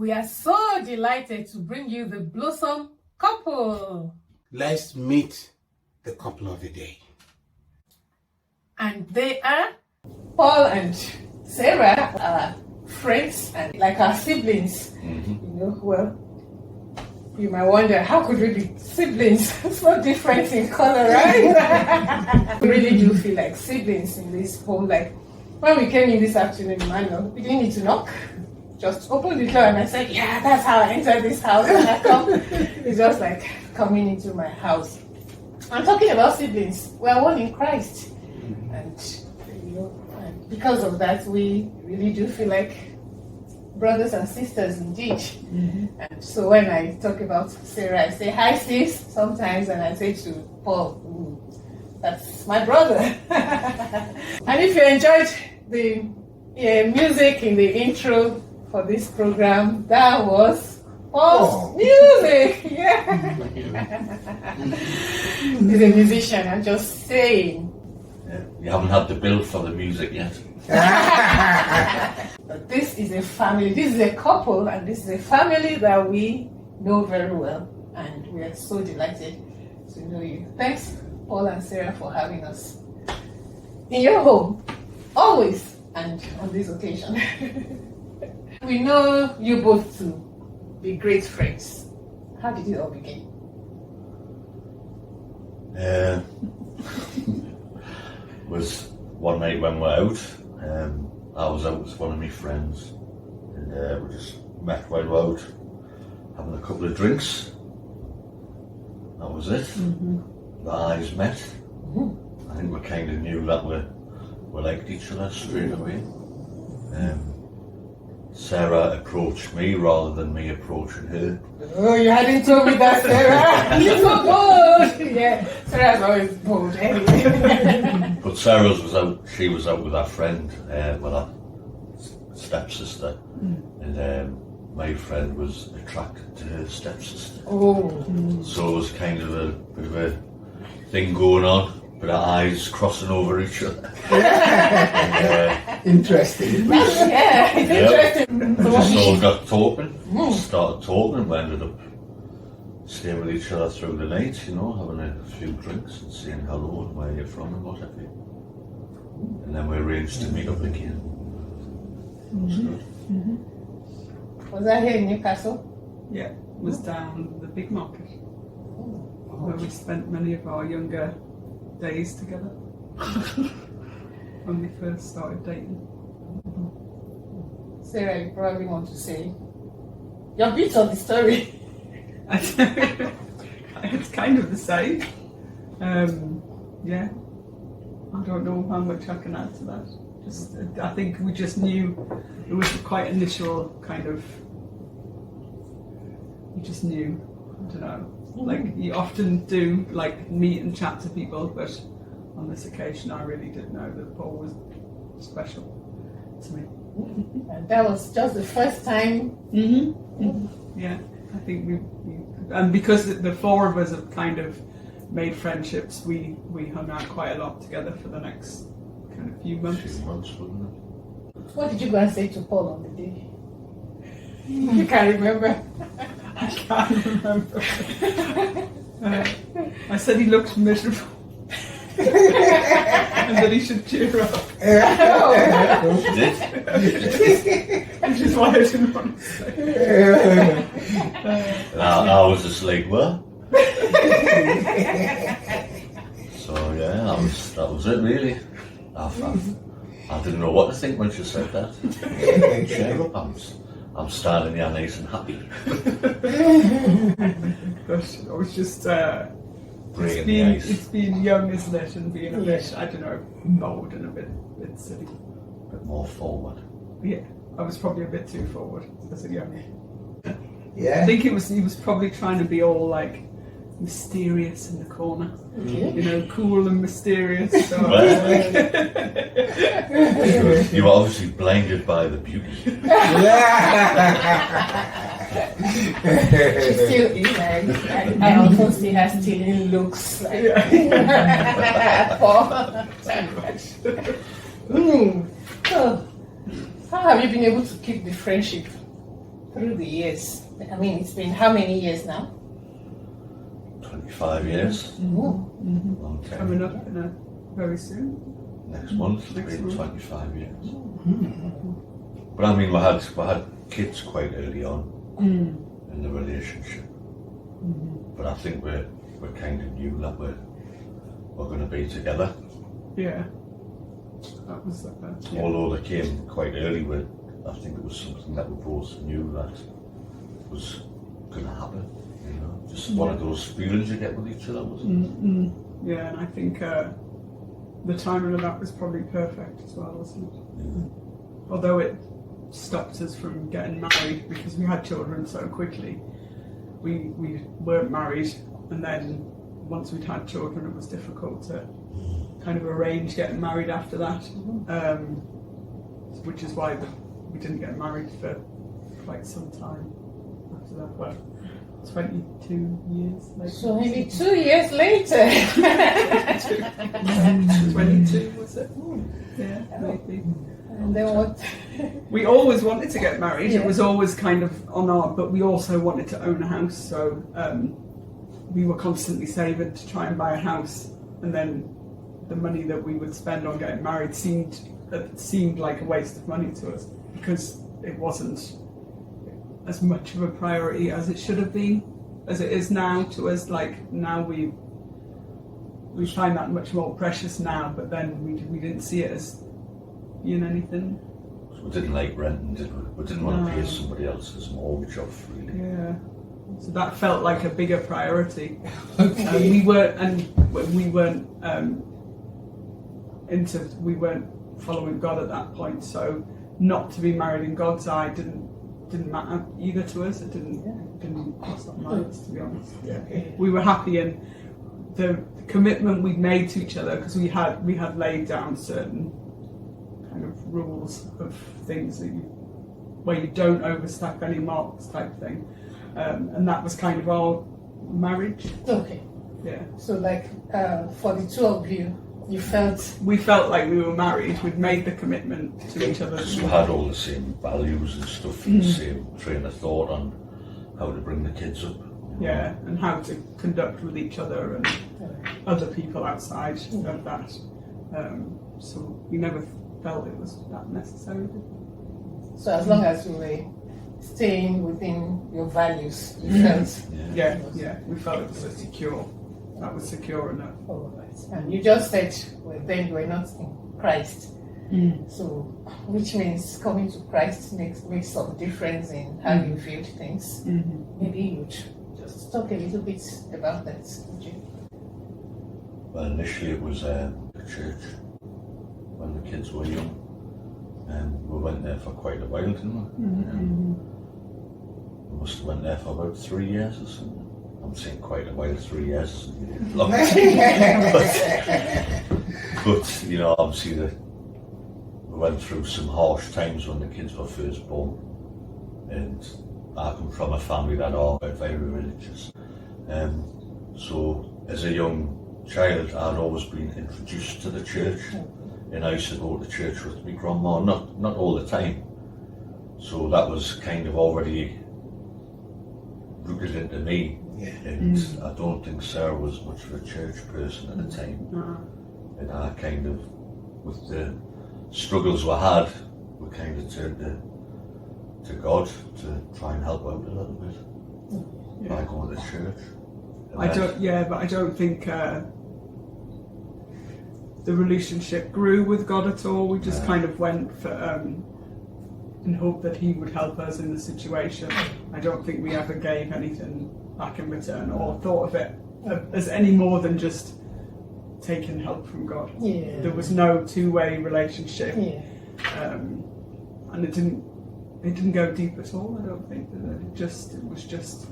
We are so delighted to bring you the Blossom couple. Let's meet the couple of the day. And they are Paul and Sarah, our friends and like our siblings. You know, well, you might wonder, how could we be siblings? So different in color, right? We really do feel like siblings in this home. Like when we came in this afternoon, Emmanuel, we didn't need to knock. Just opened the door and I said, yeah, that's how I entered this house. When I come, it's just like coming into my house. I'm talking about siblings. We're one in Christ. And, you know, and because of that, we really do feel like brothers and sisters indeed. And so when I talk about Sarah, I say, hi sis, sometimes, and I say to Paul, that's my brother. And if you enjoyed the music in the intro for this program, that was Paul's music. Yeah. He's a musician, I'm just saying. You haven't had the bill for the music yet. But this is a family, this is a couple, and this is a family that we know very well, and we are so delighted to know you. Thanks, Paul and Sarah, for having us in your home, always, and on this occasion. We know you both to be great friends. How did it all begin? Was one night when we were out. I was out with one of my friends, and we just met while we were out, having a couple of drinks. That was it. The eyes met. I think we kind of knew that we liked each other straight away. Sarah approached me rather than me approaching her. Oh, you hadn't told me that, Sarah. You're so bold. Yeah, Sarah's always bold anyway. But she was out with her friend, with her stepsister, and my friend was attracted to her stepsister. So it was kind of a bit of a thing going on. With our eyes crossing over each other. Interesting. Yeah, it's interesting. We just all got talking, started talking, and we ended up staying with each other through the night, you know, having a few drinks and saying hello and where you're from and what have you. And then we arranged to meet up again. Was that here in Newcastle? Yeah, it was down the big market where we spent many of our younger days together when we first started dating. Sarah, you probably want to say your bit of the story. It's kind of the same. Yeah, I don't know how much I can add to that. I think we just knew it was quite initial kind of. You just knew. I don't know. Like you often do, like meet and chat to people, but on this occasion, I really did know that Paul was special to me. And that was just the first time. Yeah, I think we and because the four of us have kind of made friendships, we hung out quite a lot together for the next kind of few months. Wasn't it? What did you go and say to Paul on the day? You can't remember. I can't remember. I said he looked miserable and that he should cheer up. Which is why I didn't want to say. I was just like, what? So yeah, that was it really. I didn't know what to think when she said that. Cheer up, I'm starting here nice and happy. Gosh, I was just It's being young, isn't it? And being a bit, I don't know, bold and a bit silly. A bit more forward. Yeah, I was probably a bit too forward as a young. Yeah. I think he was probably trying to be all like mysterious in the corner. You know, cool and mysterious. So, you were obviously blinded by the beauty. She still is. I unfortunately has stealing looks. Like, So, how have you been able to keep the friendship through the years? I mean, it's been how many years now? 25 years. Ooh. Long time. Coming up in very soon. Next month, it's Next been month. 25 years. But I mean, we had kids quite early on in the relationship. But I think we kind of knew that we're going to be together. Yeah. That was yeah. Although they came quite early, I think it was something that we both knew that was going to happen. You know, just one of those feelings you get with each other, wasn't it? Yeah, and I think the timing of that was probably perfect as well, wasn't it? Although it stopped us from getting married because we had children so quickly. We weren't married, and then once we'd had children, it was difficult to kind of arrange getting married after that, which is why we didn't get married for quite some time after that. Well, 22 years later. So maybe 2 years later. 22 was it? Yeah, maybe. And then what? We always wanted to get married. Yeah. It was always kind of on our, but we also wanted to own a house. So we were constantly saving to try and buy a house, and then the money that we would spend on getting married seemed like a waste of money to us because it wasn't as much of a priority as it should have been, as it is now to us. Like now we find that much more precious now, but then we didn't see it as being anything. We didn't like renting, did we? We didn't want to pay somebody else's mortgage off, really. Yeah. So that felt like a bigger priority. We weren't following God at that point. So not to be married in God's eye didn't matter either to us. It didn't cross our minds, to be honest. Yeah. We were happy in the commitment we'd made to each other because we had laid down certain kind of rules of things where you don't overstep any marks type thing, and that was kind of our marriage. Okay. Yeah. So like for the two of you, we felt like we were married. We'd made the commitment to each other. Because we had all the same values and stuff, and the same train of thought on how to bring the kids up. Yeah, and how to conduct with each other and other people outside of that. So we never felt it was that necessary. so as long as you were staying within your values, you felt. Yeah, we felt it was secure. That was secure enough. All right. And you just said, well, then you were not in Christ. So, which means coming to Christ makes some difference in how you viewed things. Maybe you'd just talk a little bit about that, would you? Well, initially it was a church when the kids were young, and we went there for quite a while, didn't we? We must have went there for about 3 years or something. I'm saying quite a while, 3 years isn't really long. But you know, obviously we went through some harsh times when the kids were first born, and I come from a family that are very religious. So as a young child, I'd always been introduced to the church, and I used to go to church with my grandma, not all the time. So that was kind of already rooted into me. And I don't think Sarah was much of a church person at the time. And I kind of, with the struggles we had, we kind of turned to God to try and help out a little bit by going to church. I don't think the relationship grew with God at all. We just kind of went for in hope that He would help us in the situation. I don't think we ever gave anything back in return or thought of it as any more than just taking help from God. There was no two-way relationship, and it didn't go deep at all. I don't think that it was just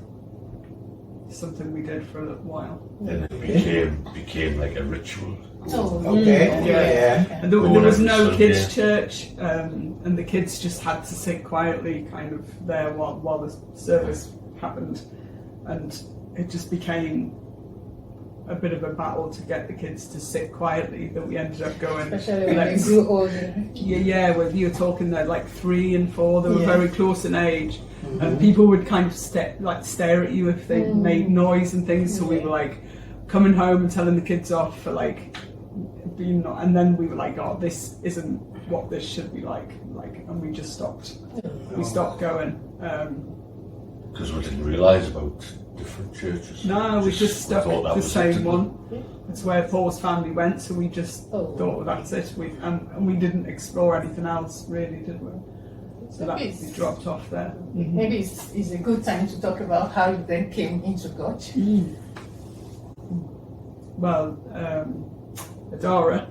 something we did for a little while. And it became like a ritual. And there was no kids' church, and the kids just had to sit quietly kind of there while the service happened, and it just became a bit of a battle to get the kids to sit quietly that we ended up going. Especially when they grew older. Well, you were talking they're like 3 and 4, they were Yeah. very close in age, and people would kind of stare at you if they made noise and things. So we were like coming home and telling the kids off for like being not, and then we were like, oh, this isn't what this should be like, and we just stopped. We stopped going. Because we didn't realise about different churches. No, we just stuck thought that the was same it. one. It's where Paul's family went, so we just thought, well, that's it. And we didn't explore anything else, really, did we? So that we dropped off there. Maybe it's a good time to talk about how you then came into God. Well, Adara,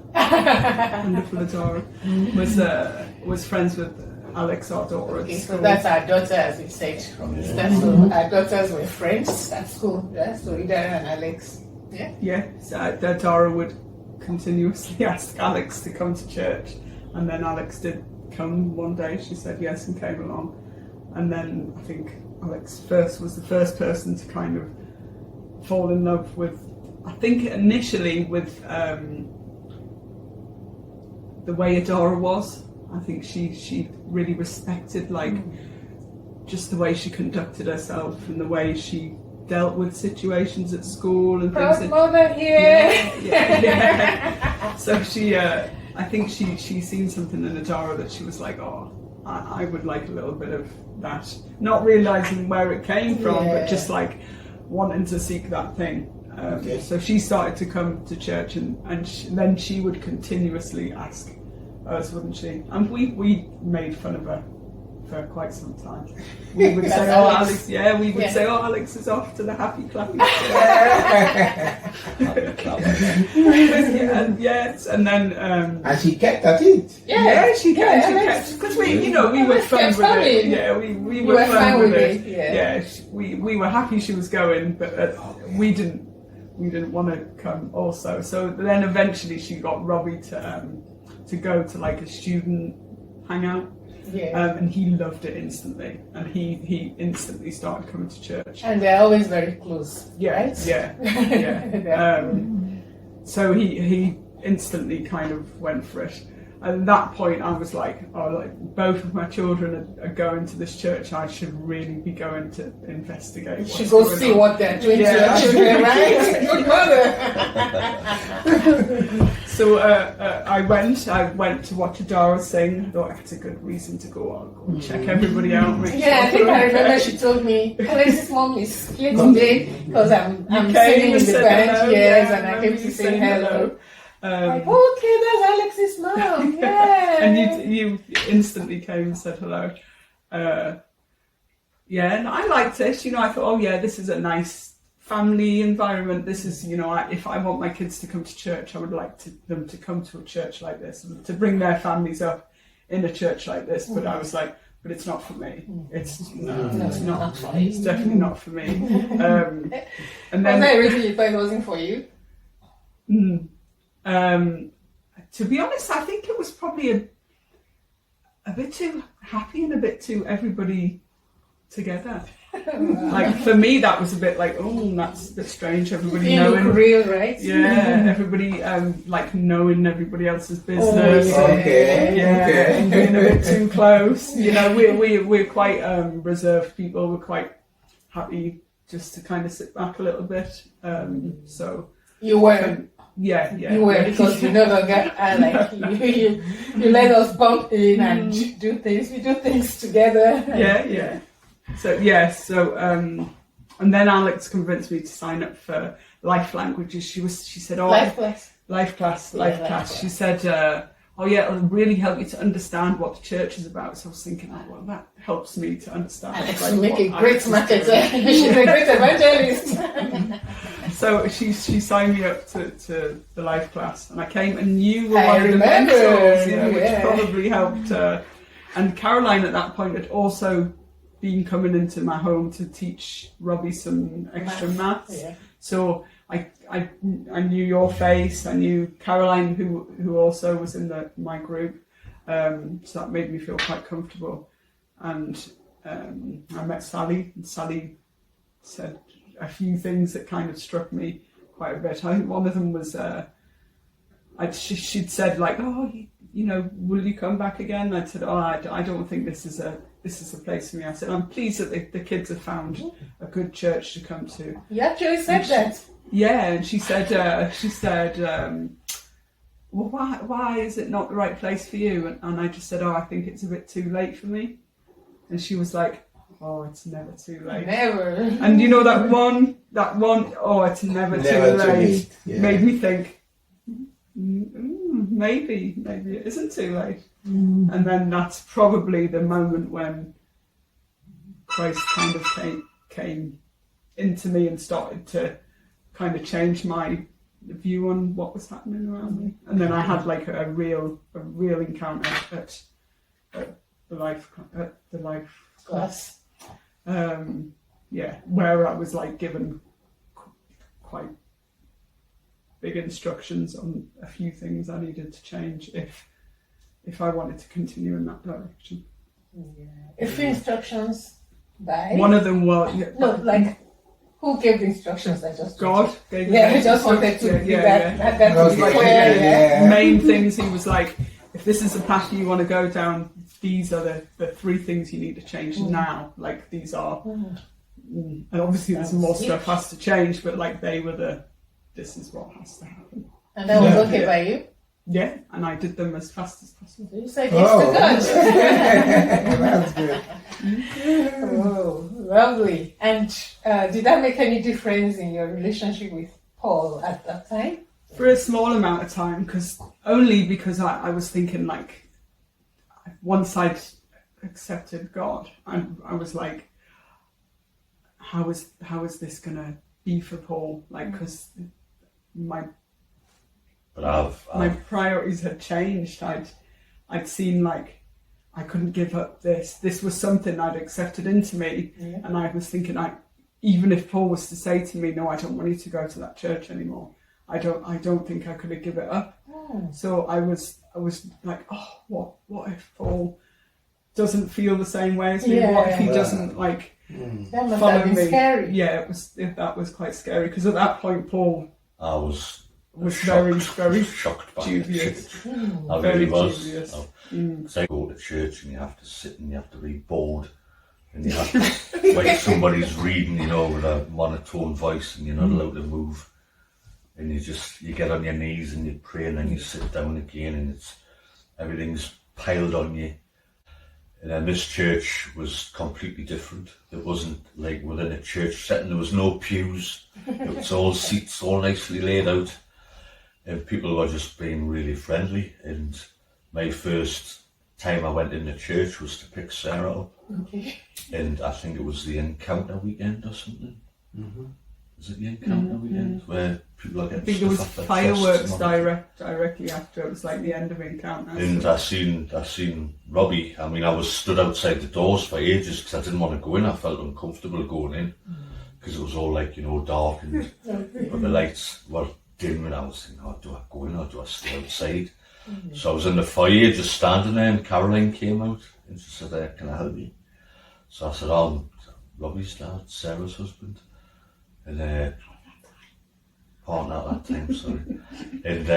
wonderful Adara, was friends with Alex, our daughter. Okay, so that's our daughter, as we said from the start. So our daughters were friends at school. Yeah? So Ida and Alex. Yeah. Yeah, so Adara would continuously ask Alex to come to church, and then Alex did come one day. She said yes and came along, and then I think Alex was the first person to kind of fall in love with. I think initially with the way Adara was. I think she really respected just the way she conducted herself and the way she dealt with situations at school and things. Proud mother here. Yeah. So she, I think she seen something in Adara that she was like, oh, I would like a little bit of that. Not realising where it came from, but just like wanting to seek that thing. So she started to come to church, and then she would continuously ask us, wouldn't she? And we made fun of her for quite some time. We would say, "Oh, Alex," we would say, "Oh, Alex is off to the happy clappy." Yes, and then and she kept at it. she kept because we were fun with it. Yeah, we were fun with it. Yeah, we were happy she was going, but we didn't want to come also. So then eventually she got Robbie to go to like a student hangout. And he loved it instantly, and he instantly started coming to church. And they're always very close, right? So he instantly kind of went for it. And at that point, I was like, both of my children are going to this church. I should really be going to investigate. You should go see what they're doing to your children, right? Good mother. So I went to watch Adara sing. I thought that's a good reason to go and check everybody out. I think I remember she told me, Alex's mom is here today because I'm sitting in the band, and I came to say hello. Okay, that's Alex's mom. Yeah. And you instantly came and said hello. And I liked it. I thought, this is a nice family environment. This is, if I want my kids to come to church, I would like them to come to a church like this, and to bring their families up in a church like this. But I was like, but it's not for me. It's not. It's definitely not for me. And then, was that originally you thought it wasn't for you? To be honest, I think it was probably a bit too happy and a bit too everybody together. Like for me, that was a bit like, that's a bit strange. Everybody knowing, real, right? Yeah, everybody like knowing everybody else's business. And being a bit too close. We're quite reserved people. We're quite happy just to kind of sit back a little bit. So you were. You were, because you no longer you let us bump in and do things. We do things together. So and then Alex convinced me to sign up for Life Languages. She said, Life class. She said, it'll really help you to understand what the church is about. So I was thinking, that helps me to understand. Alex will make a great marketer. She's a great evangelist. So she signed me up to the Life class, and I came, and you were one of the mentors, which probably helped. And Caroline at that point had also been coming into my home to teach Robbie some extra maths. Yeah. So I knew your face. I knew Caroline, who also was in my group. So that made me feel quite comfortable. And I met Sally, and Sally said a few things that kind of struck me quite a bit. I think one of them was she'd said like, oh, you know, will you come back again? I said, oh, I don't think this is a place for me. I said, I'm pleased that the kids have found a good church to come to. You actually said that. Yeah, and she said, well, why is it not the right place for you? And I just said, oh, I think it's a bit too late for me. And she was like, oh, it's never too late. Never. And you know that one, oh, it's never too late, made me think, maybe it isn't too late. And then that's probably the moment when Christ kind of came into me and started to kind of change my view on what was happening around me. And then I had like a real encounter at the life Class. Where I was like given quite big instructions on a few things I needed to change if I wanted to continue in that direction. Yeah. A few instructions by... One of them was... who gave the instructions? I just... God gave the I just wanted to be that to be like, clear. Main things, he was like, if this is the path you want to go down, these are the 3 things you need to change now. Like, these are... and obviously there's more stuff has to change, but like they were this is what has to happen. And that was okay by you? Yeah, and I did them as fast as possible. You said yes to God. That's good. Oh, lovely. And did that make any difference in your relationship with Paul at that time? For a small amount of time, because I was thinking like, once I'd accepted God, I was like, how is this gonna be for Paul? Like, because my priorities had changed. I'd seen like I couldn't give up this. This was something I'd accepted into me, and I was thinking, even if Paul was to say to me, "No, I don't want you to go to that church anymore," I don't think I could have given it up. So I was like, oh, what if Paul doesn't feel the same way as me? What if he doesn't like that must follow have been me? Scary. Yeah, that was quite scary, because at that point Paul was shocked, very shocked by dubious. I Very really was. dubious. So you go to church and you have to sit and you have to be bored and you have to, like somebody's reading, with a monotone voice and you're not allowed to move. And you get on your knees and you pray and then you sit down again and everything's piled on you. And then this church was completely different. It wasn't like within a church setting. There was no pews. It was all seats, all nicely laid out. And people were just being really friendly. And my first time I went in the church was to pick Sarah up. Okay. And I think it was the encounter weekend or something. Mm-hmm. Is it the encounter weekend where people are getting I think there was fireworks directly after. It was like the end of encounter. And I seen Robbie. I mean, I was stood outside the doors for ages because I didn't want to go in. I felt uncomfortable going in because it was all like dark and but the lights were dim, and I was thinking, do I go in or do I stay outside? So I was in the foyer just standing there, and Caroline came out and she said, "Can I help you?" So I said, "I'm Robbie's dad, Sarah's husband." And partner at that time, sorry. And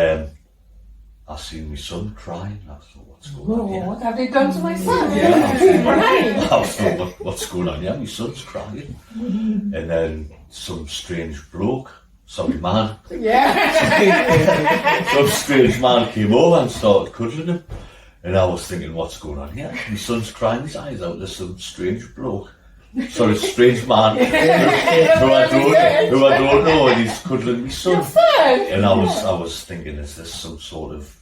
I seen my son crying. I thought, what's going on here? What have they done to my son? I thought, what's going on here? My son's crying. And then some strange bloke, man. Some strange man came over and started cuddling him. And I was thinking, what's going on here? My son's crying his eyes out. There's some strange bloke. Sorry, strange man who I don't know, and he's cuddling my son. And I was thinking, is this some sort of,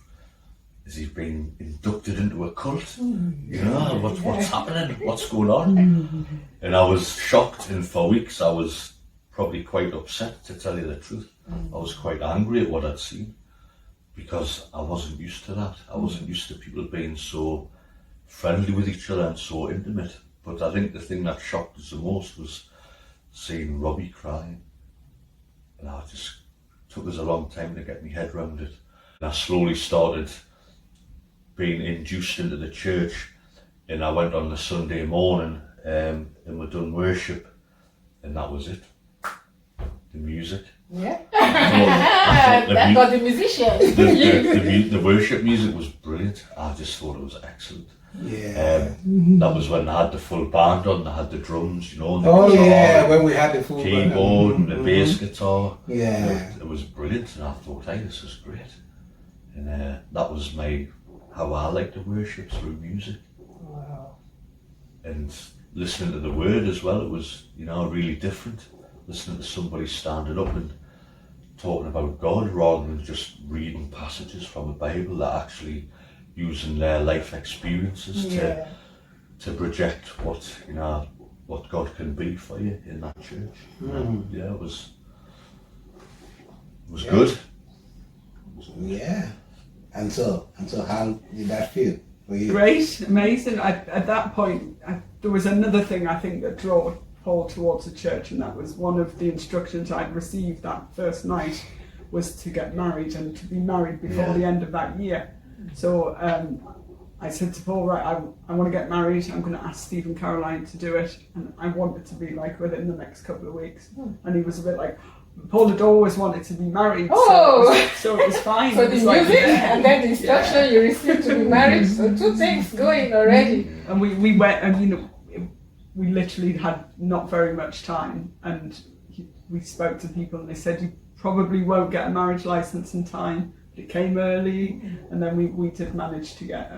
is he being inducted into a cult? What's happening? What's going on? And I was shocked, and for weeks I was probably quite upset, to tell you the truth. I was quite angry at what I'd seen, because I wasn't used to that. I wasn't used to people being so friendly with each other and so intimate. But I think the thing that shocked us the most was seeing Robbie crying. And it just took us a long time to get my head around it. And I slowly started being induced into the church, and I went on the Sunday morning and we done worship, and that was it. the music. Yeah. I thought the That mu- got the musician. the worship music was brilliant. I just thought it was excellent. Yeah. That was when they had the full band on, they had the drums, and the Oh guitar, yeah, when we had the full keyboard and the band. bass guitar. Yeah. It was brilliant, and I thought, hey, this is great. And that was how I like to worship, through music. Wow. And listening to the word as well, it was, really different. Listening to somebody standing up and talking about God rather than just reading passages from the Bible, that actually using their life experiences to project what God can be for you in that church. Yeah, it was good. Yeah. And so how did that feel for you? Great, amazing. At that point, there was another thing I think that drew Paul towards the church, and that was one of the instructions I'd received that first night was to get married and to be married before the end of that year. So I said to Paul, right, I want to get married. I'm going to ask Steve and Caroline to do it, and I want it to be like within the next couple of weeks. And he was a bit like, Paul had always wanted to be married, so it was fine. So the music and then the instruction you received to be married, so two things going already. And we went, and we literally had not very much time, and we spoke to people, and they said you probably won't get a marriage license in time. It came early, and then we did manage to get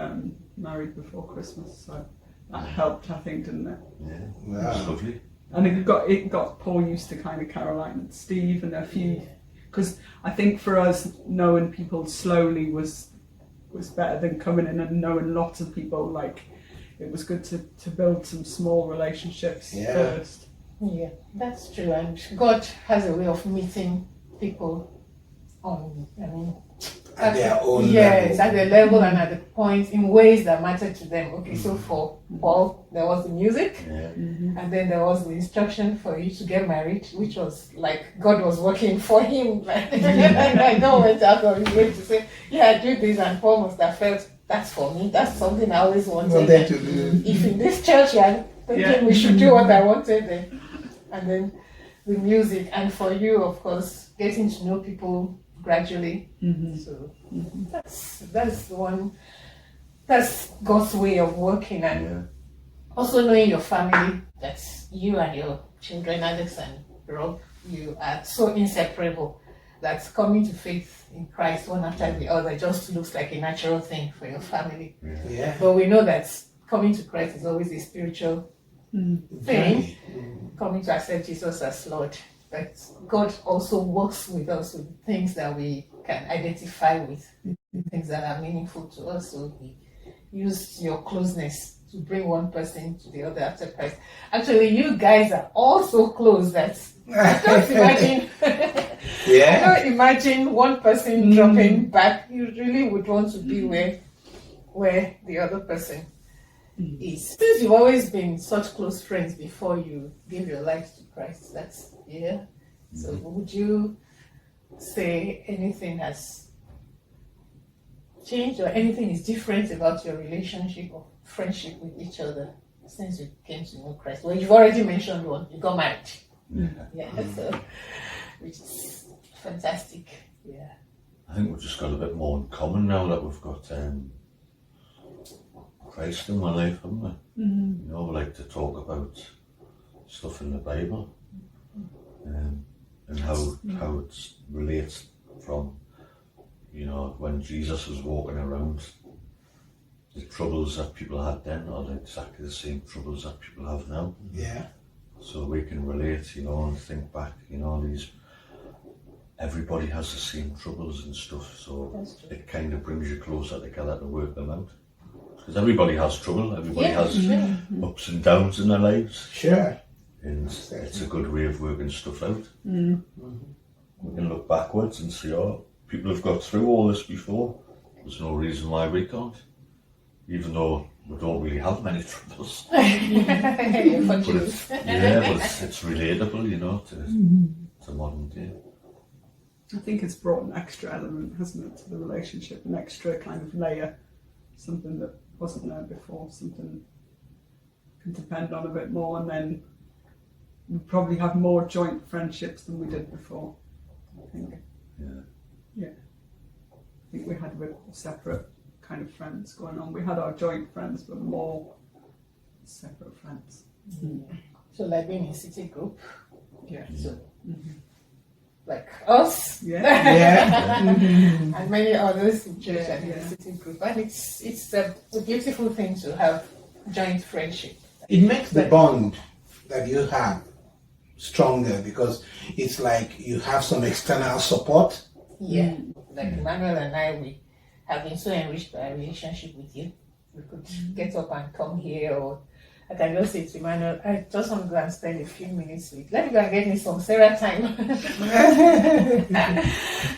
married before Christmas, so that helped, I think, didn't it? Yeah, Wow. it was lovely. And it got Paul used to kind of Caroline and Steve and a few, because I think for us knowing people slowly was better than coming in and knowing lots of people. Like, it was good to build some small relationships first. Yeah, that's true. And God has a way of meeting people At their own yes, level. at the level and at the point in ways that matter to them. Okay, so for Paul, there was the music, Yeah. and then there was the instruction for you to get married, which was like God was working for him. And God went out of his way to say, yeah, do this, and Paul must have felt, that's for me, that's something I always wanted. To do. If in this church you're thinking we should do what I wanted, then, and then the music, and for you, of course, getting to know people gradually. So that's God's way of working, and also knowing your family, that you and your children, Alex and Rob, you are so inseparable that coming to faith in Christ one after the other just looks like a natural thing for your family. Yeah. But we know that coming to Christ is always a spiritual thing, coming to accept Jesus as Lord. But God also works with us with things that we can identify with, things that are meaningful to us. So He used your closeness to bring one person to the other after Christ. Actually, you guys are all so close that I can't imagine. I can't imagine one person dropping back. You really would want to be where the other person is. Since you've always been such close friends before you gave your life to Christ, so would you say anything has changed or anything is different about your relationship or friendship with each other since you came to know Christ? Well, you've already mentioned one, you got married. So, which is fantastic. Yeah. I think we've just got a bit more in common now that we've got Christ in my life, haven't we? We like to talk about stuff in the Bible, and how it relates from, when Jesus was walking around, the troubles that people had then are exactly the same troubles that people have now. Yeah. So we can relate, and think back, everybody has the same troubles and stuff, so it kind of brings you closer together to work them out. Because everybody has trouble, everybody has ups and downs in their lives. Sure. And it's a good way of working stuff out. We can look backwards and see, people have got through all this before. There's no reason why we can't. Even though we don't really have many troubles. But it's relatable, to modern day. I think it's brought an extra element, hasn't it, to the relationship, an extra kind of layer, something that wasn't there before, something you can depend on a bit more, and then we probably have more joint friendships than we did before. I think. Yeah. I think we had a bit separate kind of friends going on. We had our joint friends, but more separate friends. So like being in city group, Yeah. so like us, Yeah. and many others in church and in Yeah. the city group, and it's a beautiful thing to have joint friendship. It makes the bond that you have stronger because it's like you have some external support. Yeah, like Emmanuel and I, we have been so enriched by our relationship with you. We could get up and come here, or I can just say to Emmanuel, I just want to go and spend a few minutes with. Let me go and get me some Sarah time.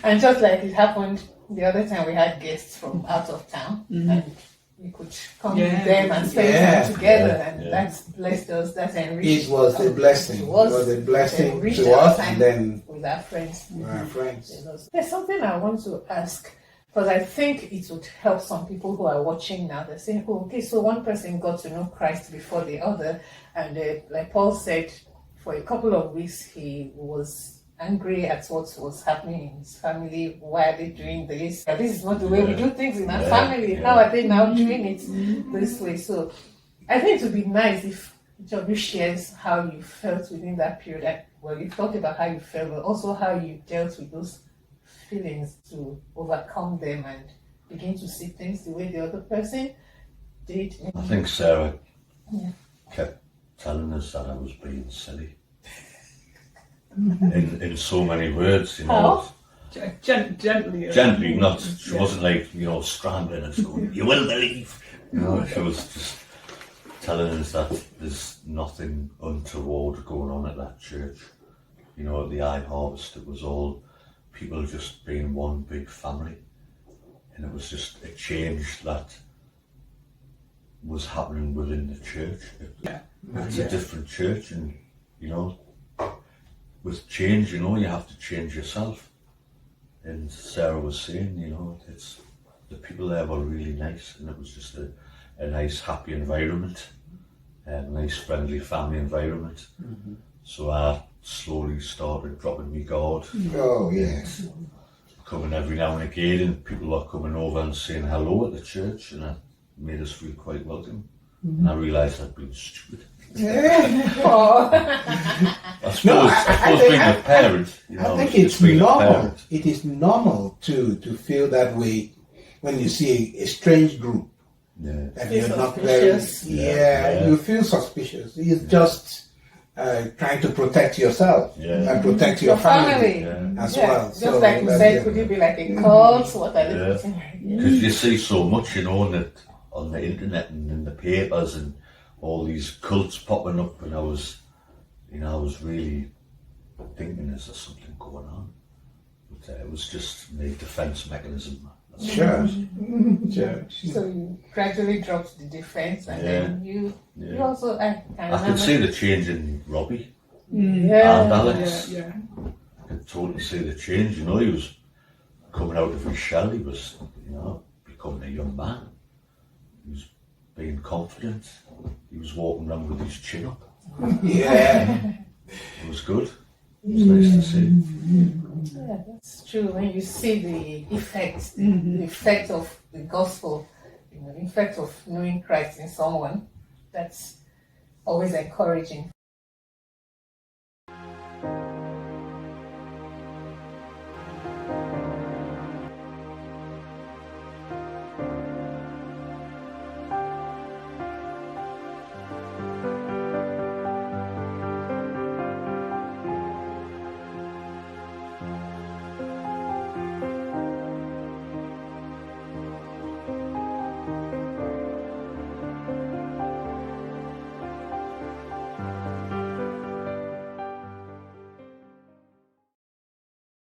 And just like it happened the other time, we had guests from out of town, and we could come with them and spend time together, and that's blessed us. That's enriched. It was a blessing. It was a blessing enriched to our us time and then with our friends. our friends. There's something I want to ask, because I think it would help some people who are watching now. They're saying, oh, okay, so one person got to know Christ before the other, and like Paul said, for a couple of weeks he was angry at what was happening in his family. Why are they doing this? This is not the way we do things in our family. How are they now doing it this way? So I think it would be nice if each of you shares how you felt within that period. Well, you talked about how you felt, but also how you dealt with those feelings to overcome them and begin to see things the way the other person did. I think Sarah kept telling us that I was being silly. In so many words, you know. Gently. Gently, not, she wasn't like, you know, scrambling and going, you will believe. You know, she was just telling us that there's nothing untoward going on at that church. You know, at the Eye Harvest, it was all people just being one big family. And it was just a change that was happening within the church. It's a different church, and, you know, with change, you know, you have to change yourself. And Sarah was saying, you know, it's the people there were really nice, and it was just a nice, happy environment, a nice, friendly family environment. So I slowly started dropping my guard. Oh, yes. Coming every now and again, and people were coming over and saying hello at the church, and it made us feel quite welcome. And I realised I'd been stupid. I suppose being a parent, you know, I think it's normal. It is normal to feel that way when you see a strange group. Yeah. That you're not very. You feel suspicious. It's just trying to protect yourself and protect your family as well. Just so like you said, could it be like a cult? What are they putting? Because you see so much, you know, on the internet and in the papers and all these cults popping up, and I was really thinking, is there something going on? But it was just my defence mechanism. Sure. So you gradually dropped the defence, and then you also. I could see the change in Robbie and Alex. I could totally see the change. You know, he was coming out of his shell. He was, you know, becoming a young man. He was being confident. He was walking around with his chin up. It was good. It was nice to see. Yeah, that's true. When you see the effect of the gospel, you know, the effect of knowing Christ in someone, that's always encouraging.